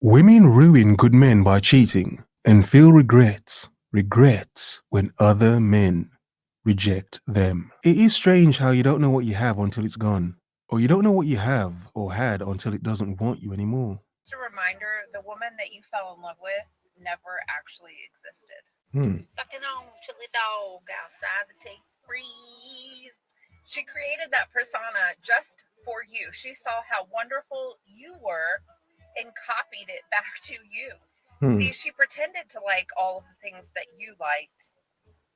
Women ruin good men by cheating and feel regrets when other men reject them. It is strange how you don't know what you have until it's gone, or you don't know what you have or had until it doesn't want you anymore. Just a reminder, the woman that you fell in love with never actually existed. Hmm. Sucking on chili dog outside the take freeze. She created that persona just for you. She saw how wonderful you were and copied it back to you. Hmm. See, she pretended to like all of the things that you liked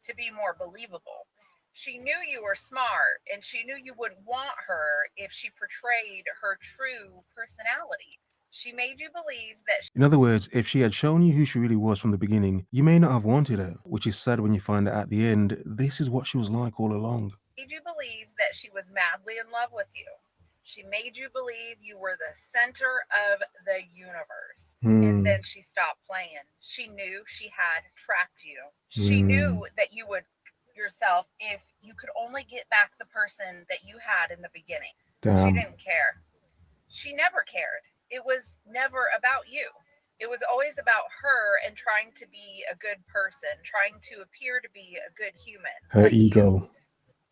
to be more believable. She knew you were smart and she knew you wouldn't want her if she portrayed her true personality. She made you believe that In other words, if she had shown you who she really was from the beginning, you may not have wanted her, which is sad when you find out at the end, this is what she was like all along. made you believe that she was madly in love with you. She made you believe you were the center of the universe. And then she stopped playing. She knew she had trapped you. She knew that you would yourself if you could only get back the person that you had in the beginning. She didn't care. She never cared. It was never about you. It was always about her and trying to be a good person, trying to appear to be a good human. Her like ego. You.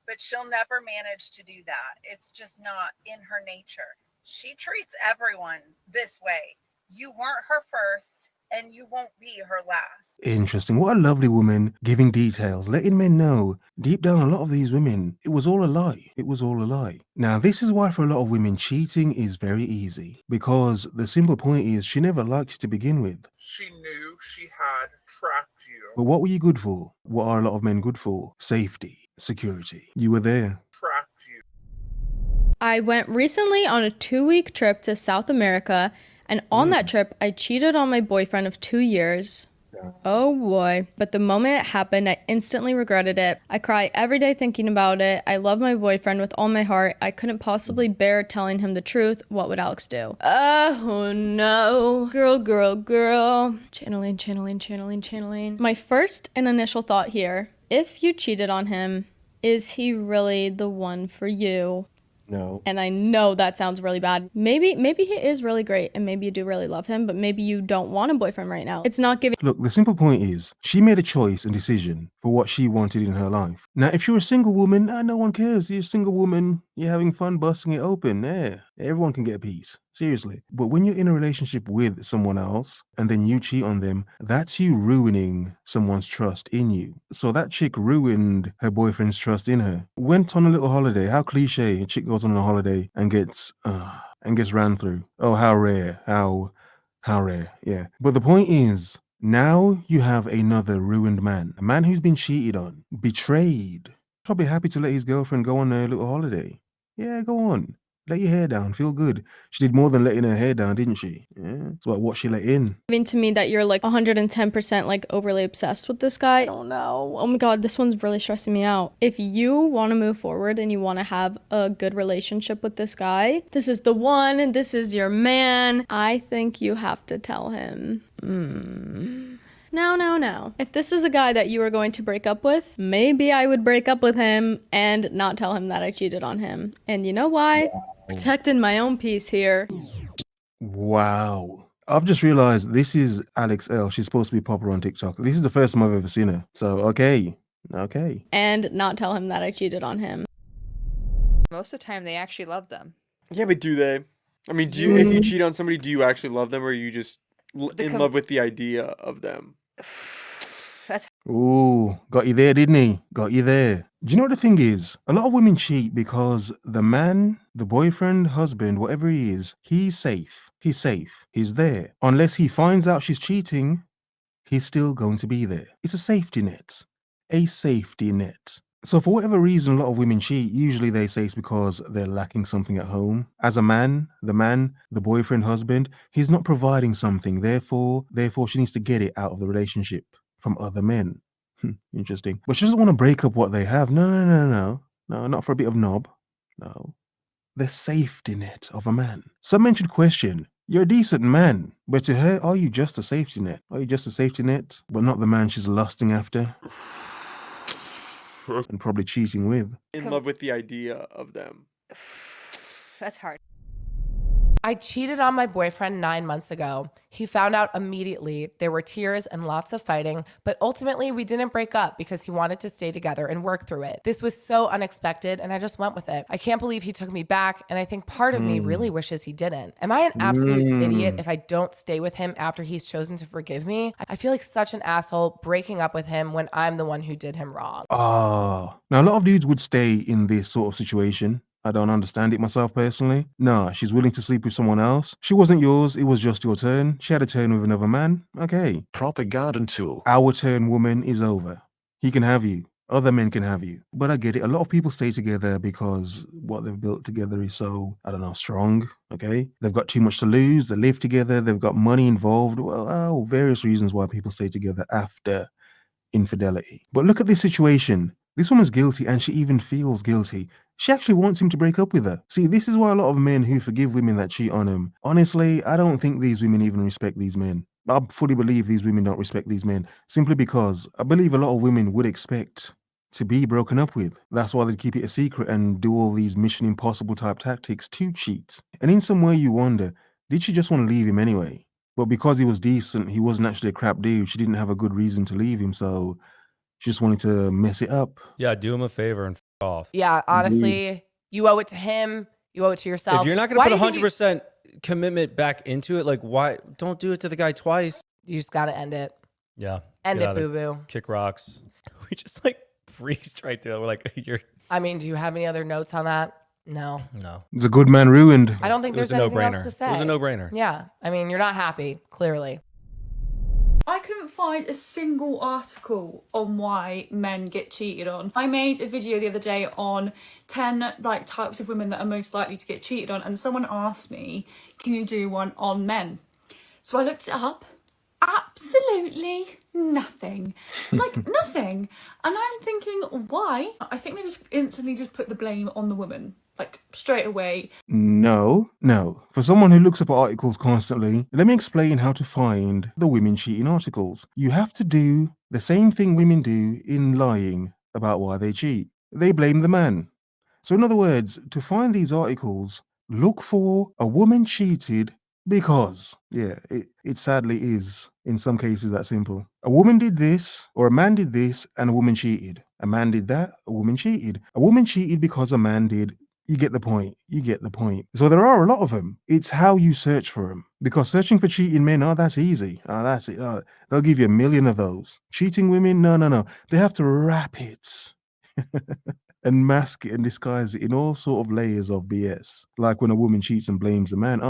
But she'll never manage to do that. It's just not in her nature. She treats everyone this way. You weren't her first, and you won't be her last. Interesting. What a lovely woman giving details, letting men know deep down a lot of these women, it was all a lie. It was all a lie. Now, this is why for a lot of women, cheating is very easy because the simple point is she never liked you to begin with. She knew she had trapped you. But what were you good for? What are a lot of men good for? Safety, security. You were there. Trapped you. I went recently on a 2-week trip to South America, and on that trip, I cheated on my boyfriend of 2 years. Oh boy. But the moment it happened, I instantly regretted it. I cry every day thinking about it. I love my boyfriend with all my heart. I couldn't possibly bear telling him the truth. What would Alex do? Oh no. Girl. Channeling. My first and initial thought here, if you cheated on him, is he really the one for you? No. And I know that sounds really bad. Maybe he is really great and maybe you do really love him, but maybe you don't want a boyfriend right now. It's not giving. Look, the simple point is she made a choice and decision for what she wanted in her life. Now, if you're a single woman, no one cares. You're a single woman, you're having fun busting it open. Yeah, everyone can get a piece. Seriously. But when you're in a relationship with someone else and then you cheat on them, that's you ruining someone's trust in you. So that chick ruined her boyfriend's trust in her. Went on a little holiday. How cliche a chick goes on a holiday and gets ran through. Oh, how rare. How rare. Yeah. But the point is, now you have another ruined man. A man who's been cheated on, betrayed. Probably happy to let his girlfriend go on a little holiday. Yeah, go on. Let your hair down. Feel good. She did more than letting her hair down, didn't she? Yeah. It's about what she let in. To me that you're like 110% like overly obsessed with this guy. I don't know. Oh my god, this one's really stressing me out. If you want to move forward and you want to have a good relationship with this guy, this is the one, this is your man, I think you have to tell him. No. If this is a guy that you are going to break up with, maybe I would break up with him and not tell him that I cheated on him. And you know why? Protecting my own peace here. Wow. I've just realized this is Alex L. She's supposed to be popular on TikTok. This is the first time I've ever seen her. So, okay. And not tell him that I cheated on him. Most of the time, they actually love them. Yeah, but do they? I mean, do you, if you cheat on somebody, do you actually love them, or are you just in love with the idea of them? That's Ooh, got you there, didn't he? Got you there. Do you know what the thing is? A lot of women cheat because the man, the boyfriend, husband, whatever he is, he's safe. He's safe. He's there. Unless he finds out she's cheating, he's still going to be there. It's a safety net. A safety net. So for whatever reason, a lot of women cheat. Usually they say it's because they're lacking something at home. As a man, the boyfriend, husband, he's not providing something. Therefore, she needs to get it out of the relationship from other men. Interesting. But she doesn't want to break up what they have. No, not for a bit of knob. No. The safety net of a man. Some men should question, you're a decent man, but to her, are you just a safety net? Are you just a safety net, but not the man she's lusting after? And probably cheating with. In love with the idea of them. That's hard. I cheated on my boyfriend 9 months ago. He found out immediately. There were tears and lots of fighting, but ultimately we didn't break up because he wanted to stay together and work through it. This was so unexpected and I just went with it. I can't believe he took me back, and I think part of me really wishes he didn't. Am I an absolute idiot if I don't stay with him after he's chosen to forgive me? I feel like such an asshole breaking up with him when I'm the one who did him wrong. Ah, now a lot of dudes would stay in this sort of situation. I don't understand it myself personally. Nah, she's willing to sleep with someone else. She wasn't yours, it was just your turn. She had a turn with another man. Okay. Proper garden tool. Our turn, woman, is over. He can have you. Other men can have you. But I get it. A lot of people stay together because what they've built together is so, I don't know, strong. Okay. They've got too much to lose. They live together. They've got money involved. Well, various reasons why people stay together after infidelity. But look at this situation. This woman's guilty and she even feels guilty. She actually wants him to break up with her. See, this is why a lot of men who forgive women that cheat on them, honestly, I don't think these women even respect these men. I fully believe these women don't respect these men simply because I believe a lot of women would expect to be broken up with. That's why they keep it a secret and do all these Mission Impossible type tactics to cheat. And in some way you wonder, did she just want to leave him anyway? But because he was decent, he wasn't actually a crap dude. She didn't have a good reason to leave him, so she just wanted to mess it up. Yeah, do him a favor and off. Yeah, honestly, you owe it to him. You owe it to yourself. If you're not going to put 100% commitment back into it, like why don't do it to the guy twice? You just got to end it. Yeah. End it, boo-boo. Kick rocks. We just like breezed right through. We're like, you're. I mean, do you have any other notes on that? No. No. It's a good man ruined. I don't think there's anything else to say. It was a no-brainer. Yeah. I mean, you're not happy, clearly. I couldn't find a single article on why men get cheated on. I made a video the other day on 10 types of women that are most likely to get cheated on, and someone asked me, can you do one on men? So I looked it up. Absolutely nothing. Nothing. And I'm thinking, why? I think they just instantly just put the blame on the woman. Straight away. No. For someone who looks up articles constantly, let me explain how to find the women cheating articles. You have to do the same thing women do in lying about why they cheat. They blame the man. So in other words, to find these articles, look for a woman cheated because, yeah, it sadly is in some cases that simple. A woman did this, or a man did this, and a woman cheated. A man did that, a woman cheated. A woman cheated because a man did. You get the point. So there are a lot of them. It's how you search for them. Because searching for cheating men, that's easy. That's it. They'll give you 1 million of those. Cheating women, no. They have to wrap it and mask it and disguise it in all sort of layers of BS. Like when a woman cheats and blames a man.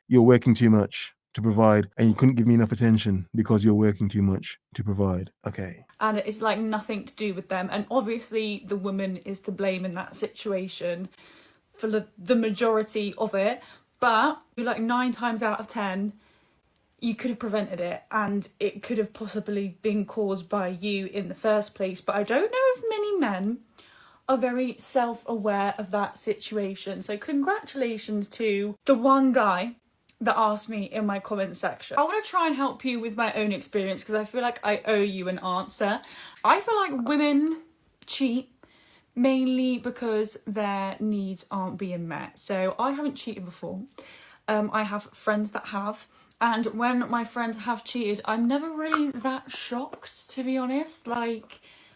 You're working too much to provide and you couldn't give me enough attention because you're working too much to provide. Okay. And it's nothing to do with them. And obviously the woman is to blame in that situation for the majority of it. But 9 times out of 10, you could have prevented it and it could have possibly been caused by you in the first place. But I don't know if many men are very self-aware of that situation. So congratulations to the one guy that asked me in my comment section. I want to try and help you with my own experience because I feel like I owe you an answer. I feel like women cheat mainly because their needs aren't being met. So I haven't cheated before. I have friends that have. And when my friends have cheated, I'm never really that shocked, to be honest.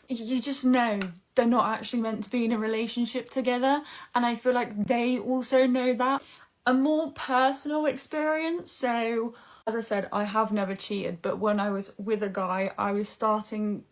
You just know they're not actually meant to be in a relationship together. And I feel like they also know that. A more personal experience. So, as I said, I have never cheated, but when I was with a guy, I was starting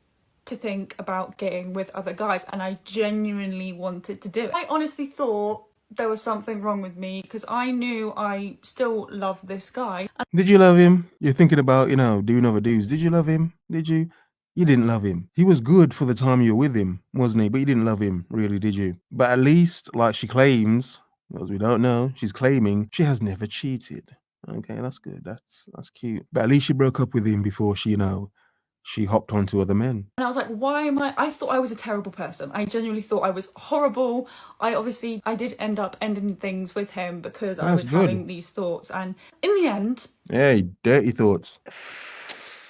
to think about getting with other guys, and I genuinely wanted to do it. I honestly thought there was something wrong with me because I knew I still loved this guy. Did you love him? You're thinking about, doing other dudes. Did you love him? Did you? You didn't love him. He was good for the time you were with him, wasn't he? But you didn't love him, really, did you? But at least, like she claims, as we don't know, she's claiming she has never cheated. Okay, that's good. That's cute. But at least she broke up with him before she, she hopped onto other men. And I was like, why am I thought I was a terrible person. I genuinely thought I was horrible. I did end up ending things with him because I was having these thoughts. And in the end... Hey, dirty thoughts.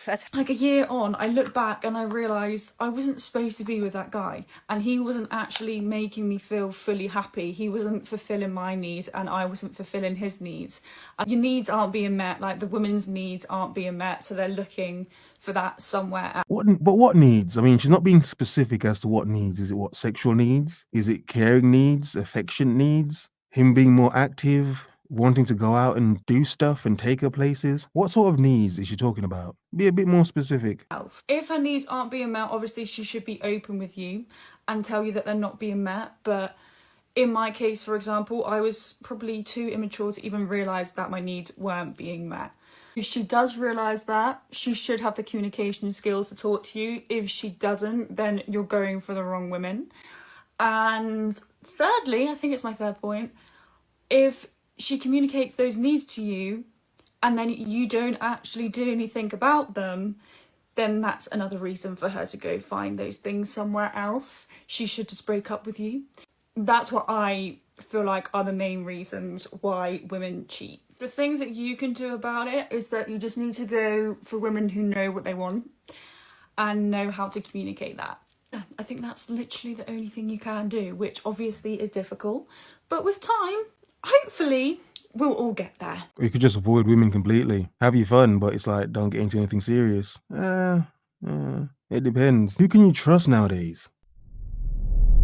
That's Like a year on, I look back and I realised I wasn't supposed to be with that guy, and he wasn't actually making me feel fully happy. He wasn't fulfilling my needs, and I wasn't fulfilling his needs. And your needs aren't being met, like the women's needs aren't being met, so they're looking for that somewhere else. What needs? I mean, she's not being specific as to what needs. Is it what sexual needs? Is it caring needs, affection needs? Him being more active, wanting to go out and do stuff and take her places? What sort of needs is she talking about? Be a bit more specific. If her needs aren't being met, obviously she should be open with you and tell you that they're not being met. But in my case, for example, I was probably too immature to even realise that my needs weren't being met. If she does realise that, she should have the communication skills to talk to you. If she doesn't, then you're going for the wrong women. And thirdly, I think it's my third point, if she communicates those needs to you and then you don't actually do anything about them, then that's another reason for her to go find those things somewhere else. She should just break up with you. That's what I feel like are the main reasons why women cheat. The things that you can do about it is that you just need to go for women who know what they want and know how to communicate that. I think that's literally the only thing you can do, which obviously is difficult. But with time, hopefully, we'll all get there. Or you could just avoid women completely. Have your fun, but it's like, don't get into anything serious. It depends. Who can you trust nowadays?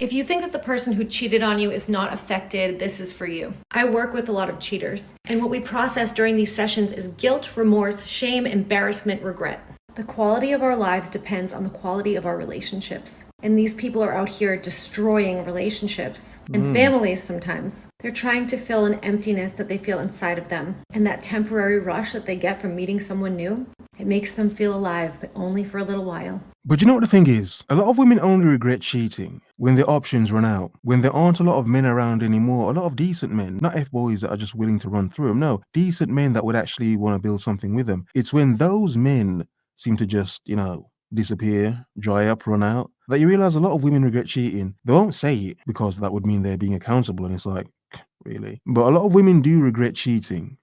If you think that the person who cheated on you is not affected, this is for you. I work with a lot of cheaters, and what we process during these sessions is guilt, remorse, shame, embarrassment, regret. The quality of our lives depends on the quality of our relationships. And these people are out here destroying relationships and families sometimes. They're trying to fill an emptiness that they feel inside of them. And that temporary rush that they get from meeting someone new, it makes them feel alive, but only for a little while. But you know what the thing is? A lot of women only regret cheating when their options run out, when there aren't a lot of men around anymore, a lot of decent men, not F-boys that are just willing to run through them. No, decent men that would actually want to build something with them. It's when those men seem to just, disappear, dry up, run out, that you realize a lot of women regret cheating. They won't say it because that would mean they're being accountable, and it's like, really? But a lot of women do regret cheating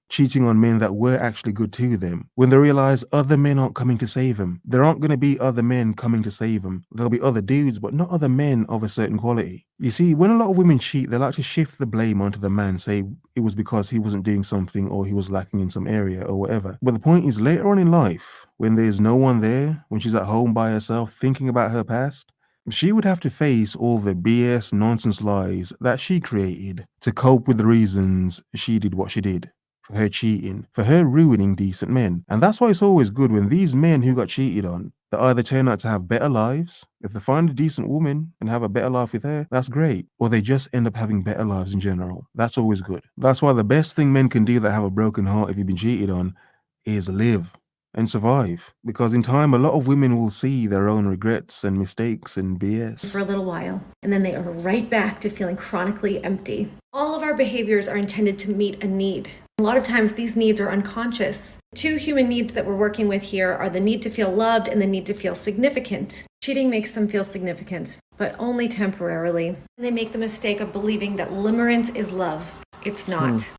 on men that were actually good to them, when they realize other men aren't coming to save them. There aren't going to be other men coming to save them. There'll be other dudes, but not other men of a certain quality. You see, when a lot of women cheat, they like to shift the blame onto the man, say it was because he wasn't doing something or he was lacking in some area or whatever. But the point is, later on in life, when there's no one there, when she's at home by herself thinking about her past, she would have to face all the BS nonsense lies that she created to cope with the reasons she did what she did. For her cheating, for her ruining decent men. And that's why it's always good when these men who got cheated on, they either turn out to have better lives. If they find a decent woman and have a better life with her, that's great. Or they just end up having better lives in general. That's always good. That's why the best thing men can do that have a broken heart if you've been cheated on is live and survive. Because in time, a lot of women will see their own regrets and mistakes and BS. For a little while, and then they are right back to feeling chronically empty. All of our behaviors are intended to meet a need. A lot of times these needs are unconscious. Two human needs that we're working with here are the need to feel loved and the need to feel significant. Cheating makes them feel significant, but only temporarily. And they make the mistake of believing that limerence is love. It's not.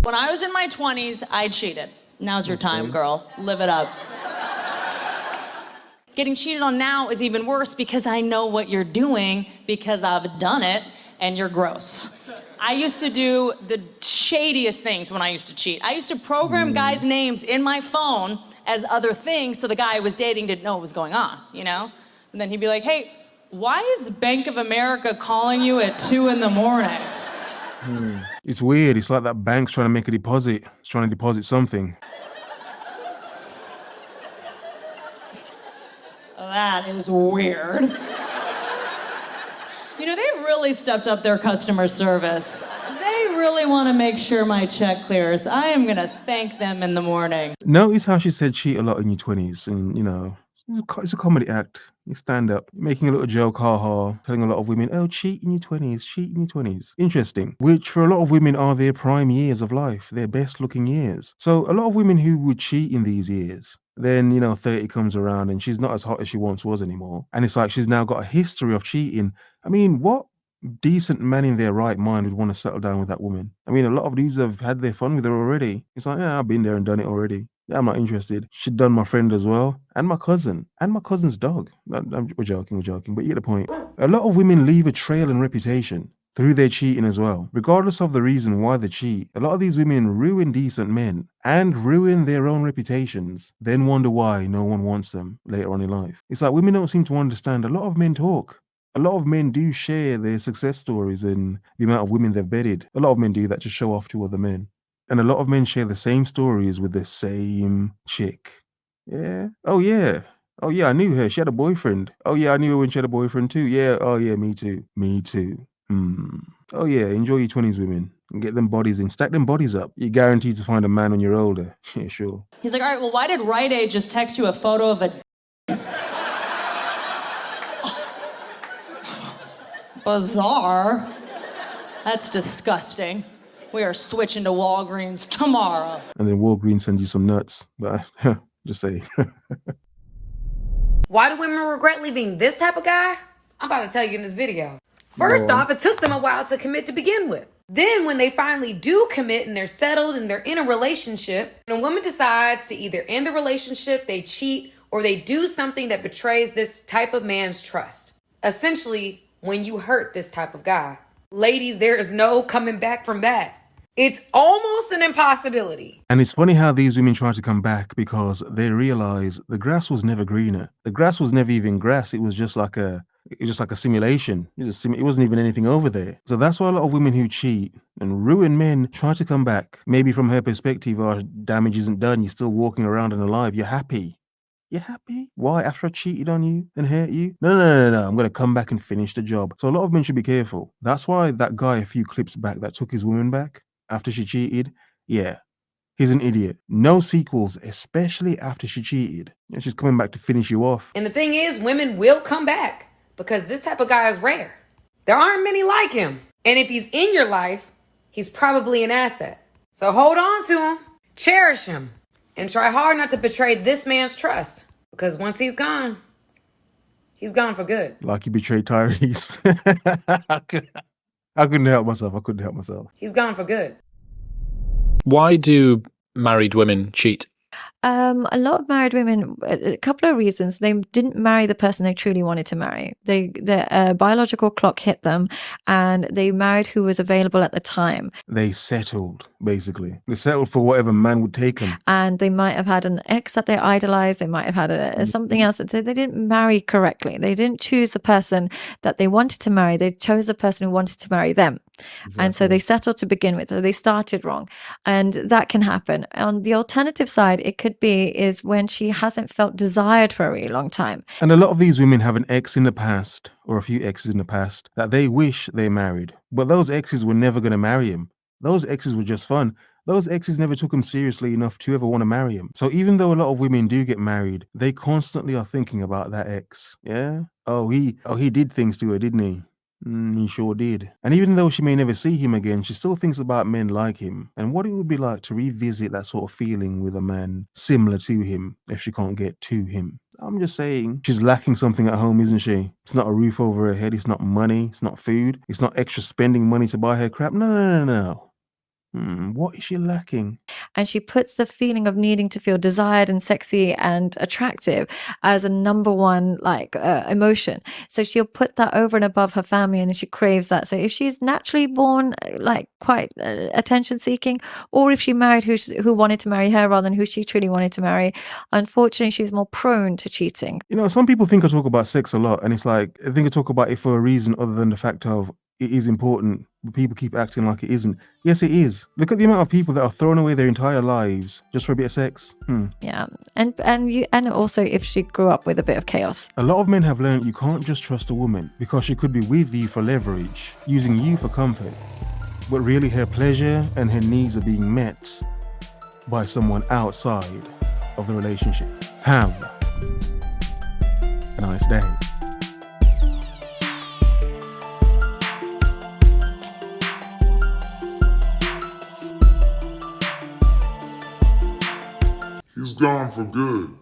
When I was in my 20s, I cheated. Now's your time, girl. Live it up. Getting cheated on now is even worse because I know what you're doing because I've done it and you're gross. I used to do the shadiest things when I used to cheat. I used to program guys' names in my phone as other things so the guy I was dating didn't know what was going on, And then he'd be like, hey, why is Bank of America calling you at 2 a.m? It's weird. It's like that bank's trying to make a deposit. It's trying to deposit something. That is weird. They've really stepped up their customer service. They really want to make sure my check clears. I am going to thank them in the morning. Notice how she said cheat a lot in your 20s. And, it's a comedy act. You stand up, making a little joke, ha, telling a lot of women, oh, cheat in your 20s, cheat in your 20s. Interesting. Which for a lot of women are their prime years of life, their best looking years. So a lot of women who would cheat in these years, then, 30 comes around and she's not as hot as she once was anymore. And it's like she's now got a history of cheating. I mean, what decent man in their right mind would want to settle down with that woman? I mean, a lot of these have had their fun with her already. It's like, yeah, I've been there and done it already. Yeah, I'm not interested. She'd done my friend as well, and my cousin, and my cousin's dog. We're joking, but you get the point. A lot of women leave a trail and reputation through their cheating as well. Regardless of the reason why they cheat, a lot of these women ruin decent men and ruin their own reputations, then wonder why no one wants them later on in life. It's like women don't seem to understand. A lot of men talk. A lot of men do share their success stories and the amount of women they've bedded. A lot of men do that to show off to other men. And a lot of men share the same stories with the same chick. Yeah. Oh, yeah. Oh, yeah, I knew her. She had a boyfriend. Oh, yeah, I knew her when she had a boyfriend too. Yeah. Oh, yeah, me too. Me too. Oh, yeah, enjoy your 20s, women. And get them bodies in. Stack them bodies up. You're guaranteed to find a man when you're older. Yeah, sure. He's like, all right, well, why did Rite Aid just text you a photo of a bizarre? That's disgusting. We are switching to Walgreens tomorrow. And then Walgreens sends you some nuts. But just say. Why do women regret leaving this type of guy? I'm about to tell you in this video. First off, it took them a while to commit to begin with. Then when they finally do commit and they're settled and they're in a relationship, and a woman decides to either end the relationship, they cheat, or they do something that betrays this type of man's trust. Essentially, when you hurt this type of guy, ladies, there is no coming back from that. It's almost an impossibility. And it's funny how these women try to come back because they realize the grass was never greener. The grass was never even grass. It was just like a simulation. It wasn't even anything over there. So that's why a lot of women who cheat and ruin men try to come back. Maybe from her perspective, our damage isn't done. You're still walking around and alive. You're happy. You're happy? Why? After I cheated on you and hurt you? No. I'm going to come back and finish the job. So a lot of men should be careful. That's why that guy a few clips back that took his woman back after she cheated, yeah, he's an idiot. No sequels, especially after she cheated. And she's coming back to finish you off. And the thing is, women will come back because this type of guy is rare. There aren't many like him. And if he's in your life, he's probably an asset. So hold on to him, cherish him, and try hard not to betray this man's trust. Because once he's gone for good. Like you betrayed Tyrese. I couldn't help myself. He's gone for good. Why do married women cheat? A lot of married women, a couple of reasons. They didn't marry the person they truly wanted to marry. Their biological clock hit them and they married who was available at the time. They settled, basically. They settled for whatever man would take them. And they might have had an ex that they idolized. They might have had something else. So they didn't marry correctly. They didn't choose the person that they wanted to marry. They chose the person who wanted to marry them. Exactly. And so they settled to begin with. So they started wrong. And that can happen. On the alternative side, it could be is when she hasn't felt desired for a really long time. And a lot of these women have an ex in the past, or a few exes in the past, that they wish they married. But those exes were never going to marry him. Those exes were just fun. Those exes never took him seriously enough to ever want to marry him. So even though a lot of women do get married, they constantly are thinking about that ex. Yeah? Oh, he did things to her, didn't he? He sure did. And even though she may never see him again, she still thinks about men like him and what it would be like to revisit that sort of feeling with a man similar to him if she can't get to him. I'm just saying, she's lacking something at home, isn't she? It's not a roof over her head. It's not money. It's not food. It's not extra spending money to buy her crap. No. What is she lacking? And she puts the feeling of needing to feel desired and sexy and attractive as a number one emotion. So she'll put that over and above her family, and she craves that. So if she's naturally born quite attention seeking, or if she married who wanted to marry her rather than who she truly wanted to marry, unfortunately she's more prone to cheating. You know, some people think I talk about sex a lot, and it's like I think I talk about it for a reason other than the fact of it is important, but people keep acting like it isn't. Yes, it is. Look at the amount of people that are throwing away their entire lives just for a bit of sex. Yeah, and also if she grew up with a bit of chaos. A lot of men have learned you can't just trust a woman because she could be with you for leverage, using you for comfort, but really her pleasure and her needs are being met by someone outside of the relationship. Have a nice day. He's gone for good.